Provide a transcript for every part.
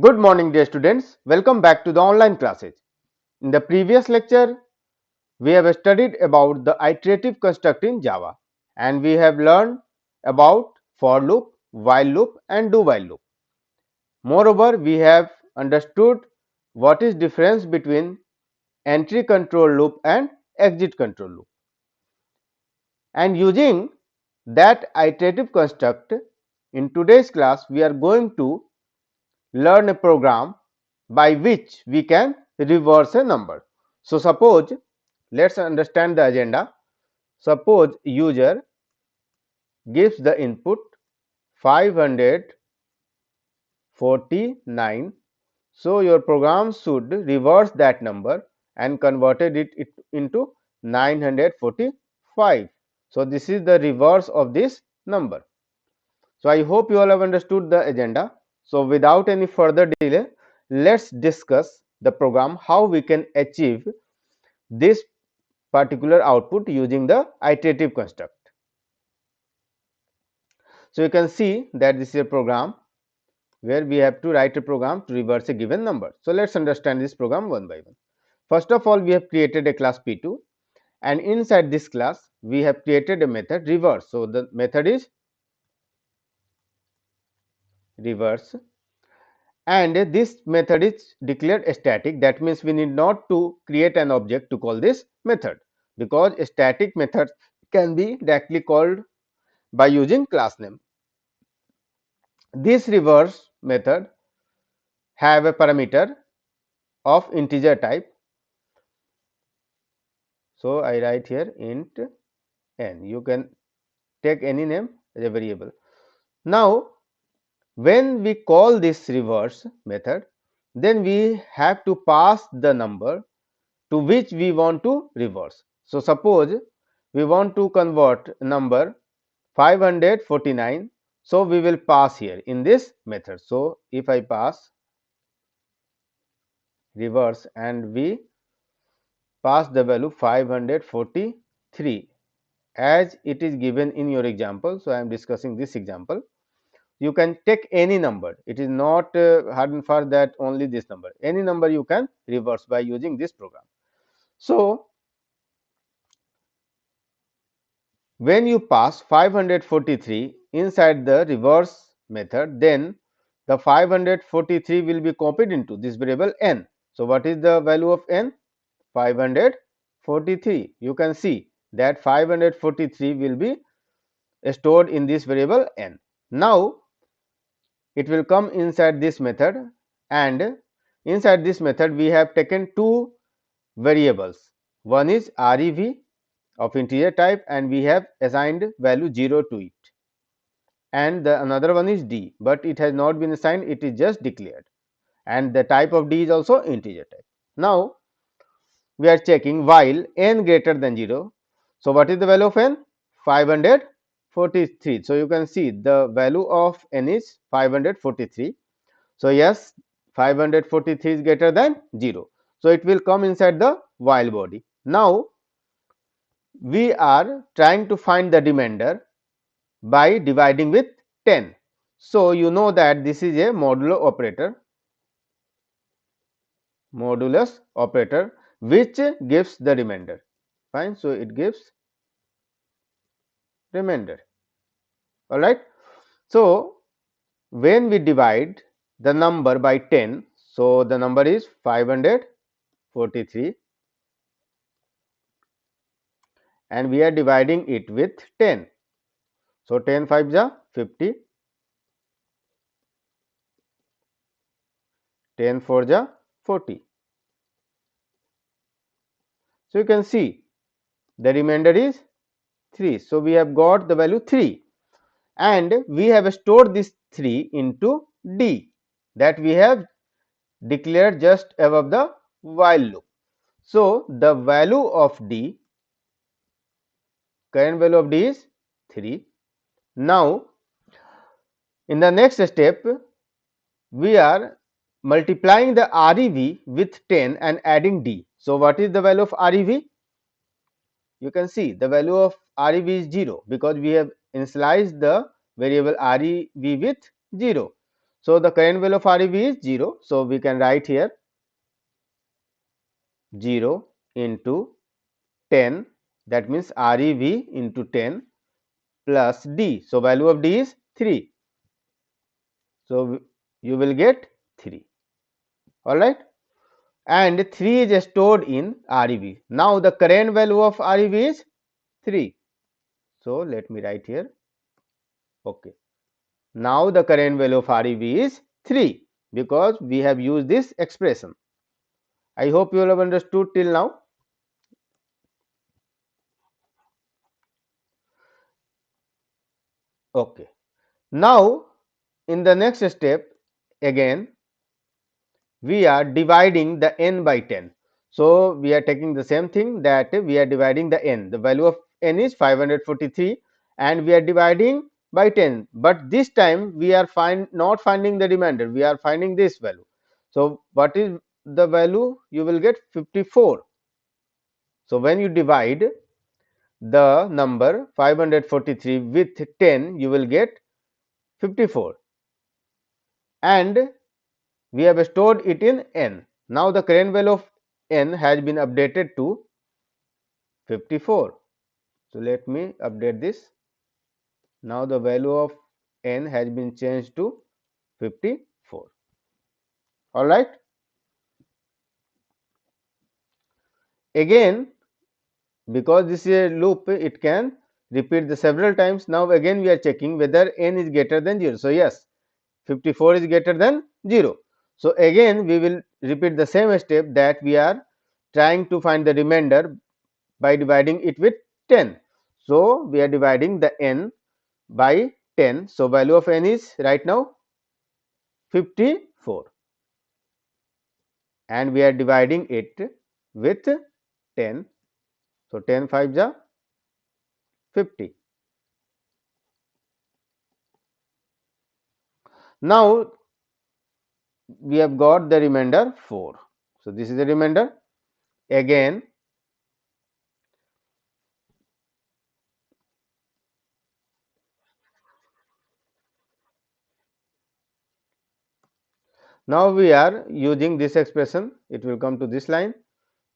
Good morning, dear students. Welcome back to the online classes. In the previous lecture, we have studied about the iterative construct in Java, and we have learned about for loop, while loop, and do while loop. Moreover, we have understood what is difference between entry control loop and exit control loop. And using that iterative construct, in today's class, we are going to learn a program by which we can reverse a number. So, suppose let us understand the agenda. Suppose user gives the input 549. So, your program should reverse that number and converted it into 945. So, this is the reverse of this number. So, I hope you all have understood the agenda. So, without any further delay, let's discuss the program, how we can achieve this particular output using the iterative construct. So, you can see that this is a program where we have to write a program to reverse a given number. So, let us understand this program one by one. First of all, we have created a class P2, and inside this class we have created a method reverse. So, the method is reverse, and this method is declared static. That means we need not to create an object to call this method, because static methods can be directly called by using class name. This reverse method have a parameter of integer type. So, I write here int n. You can take any name as a variable. Now, when we call this reverse method, then we have to pass the number to which we want to reverse. So, suppose we want to convert number 549. So, we will pass here in this method. So, if I pass reverse and we pass the value 543 as it is given in your example. So, I am discussing this example. You can take any number. It is not hard and fast that only this number. Any number you can reverse by using this program. So, when you pass 543 inside the reverse method, then the 543 will be copied into this variable n. So, what is the value of n? 543. You can see that 543 will be stored in this variable n. Now, it will come inside this method, and inside this method we have taken two variables. One is rev of integer type, and we have assigned value 0 to it, and the another one is d, but it has not been assigned, it is just declared, and the type of d is also integer type. Now, we are checking while n greater than 0. So, what is the value of n? 543. So, you can see the value of n is 543. So, yes, 543 is greater than 0. So, it will come inside the while body. Now, we are trying to find the remainder by dividing with 10. So, you know that this is a modulo operator, modulus operator, which gives the remainder. Fine. So, it gives remainder. All right. So, when we divide the number by 10, so the number is 543, and we are dividing it with 10. So, 10 5 ja 50, 10 4 ja 40. So, you can see the remainder is 3. So, we have got the value 3, and we have stored this 3 into d that we have declared just above the while loop. So, the value of d, current value of d is 3. Now, in the next step, we are multiplying the rev with 10 and adding d. So, what is the value of rev? You can see the value of rev is 0, because we have initialized the variable rev with 0. So the current value of Rev is 0. So we can write here 0 into 10, that means Rev into 10 plus D. So value of D is 3. So you will get 3. Alright. And 3 is stored in Rev. Now the current value of Rev is 3. So let me write here. Okay. Now the current value of Rev is 3 because we have used this expression. I hope you all have understood till now. Okay. Now in the next step, again we are dividing the n by 10. So we are taking the same thing, that we are dividing the n. The value of n is 543 and we are dividing by 10, but this time we are not finding the remainder, we are finding this value. So what is the value? You will get 54. So when you divide the number 543 with 10, you will get 54, and we have stored it in n. Now the current value of n has been updated to 54. So let me update this. Now the value of n has been changed to 54. Alright. Again, because this is a loop, it can repeat the several times. Now again we are checking whether n is greater than 0. So yes, 54 is greater than 0. So again we will repeat the same step, that we are trying to find the remainder by dividing it with 10. So we are dividing the n by 10. So value of n is right now 54, and we are dividing it with 10. So 10 5 is 50. Now we have got the remainder 4. So this is the remainder. Again now we are using this expression, it will come to this line,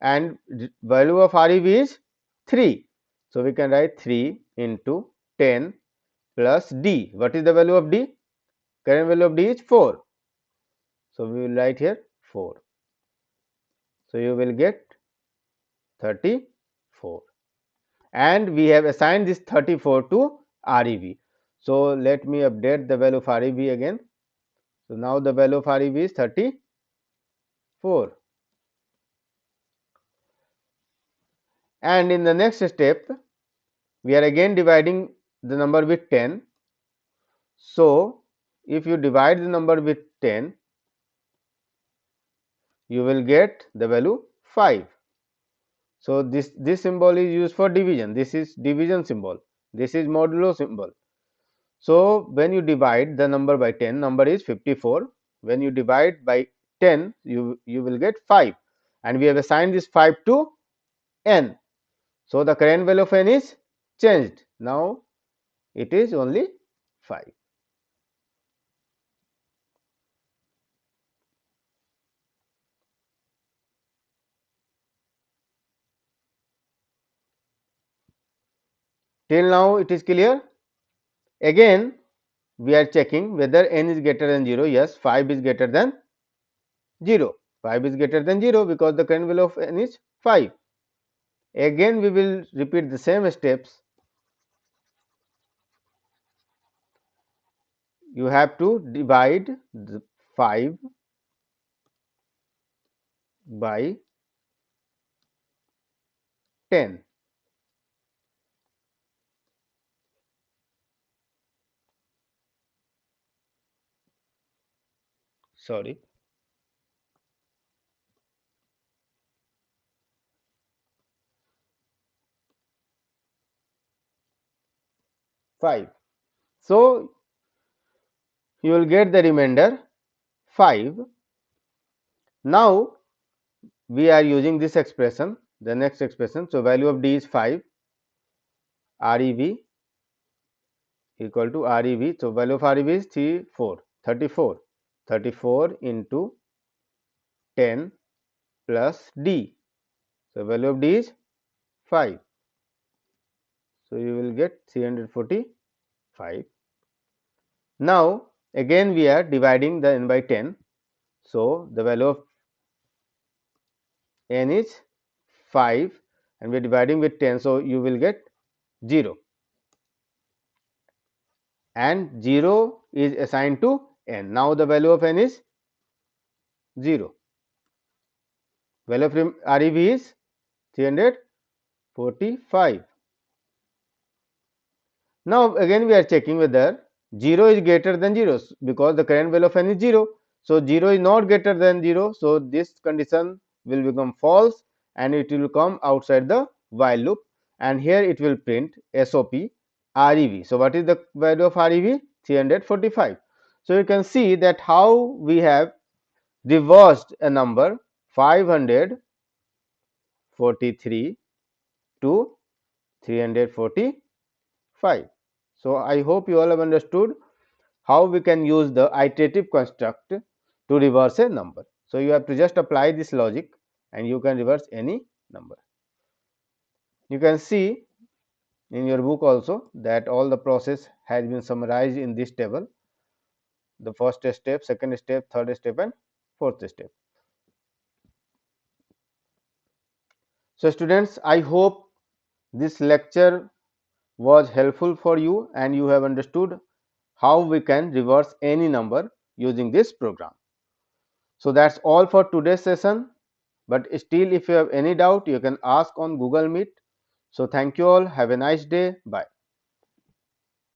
and value of Rev is 3. So we can write 3 into 10 plus D. What is the value of D? Current value of D is 4. So we will write here 4. So you will get 34, and we have assigned this 34 to Rev. So let me update the value of Rev again. So now the value of Rev is 34, and in the next step we are again dividing the number with 10. So if you divide the number with 10, you will get the value 5. So this symbol is used for division. This is division symbol. This is modulo symbol. So when you divide the number by 10, number is 54. When you divide by 10, you will get 5, and we have assigned this 5 to n. So the current value of n is changed. Now it is only 5. Till now it is clear. Again we are checking whether n is greater than 0. Yes, 5 is greater than 0. 5 is greater than 0 because the current value of n is 5. Again we will repeat the same steps. You have to divide the 5 by 10. Sorry, 5. So you will get the remainder 5. Now we are using this expression, the next expression. So value of D is 5, Rev equal to Rev. So value of Rev is 34. 34 into 10 plus d. So, value of d is 5. So, you will get 345. Now, again we are dividing the n by 10. So, the value of n is 5 and we are dividing with 10. So, you will get 0 and 0 is assigned to n. Now, the value of n is 0. Value of REV is 345. Now, again we are checking whether 0 is greater than 0 because the current value of n is 0. So, 0 is not greater than 0. So, this condition will become false and it will come outside the while loop, and here it will print SOP REV. So, what is the value of REV? 345. So, you can see that how we have reversed a number 543 to 345. So, I hope you all have understood how we can use the iterative construct to reverse a number. So, you have to just apply this logic and you can reverse any number. You can see in your book also that all the process has been summarized in this table: the first step, second step, third step and fourth step. So, students, I hope this lecture was helpful for you and you have understood how we can reverse any number using this program. So, that is all for today's session, but still if you have any doubt you can ask on Google Meet. So, thank you all, have a nice day, bye.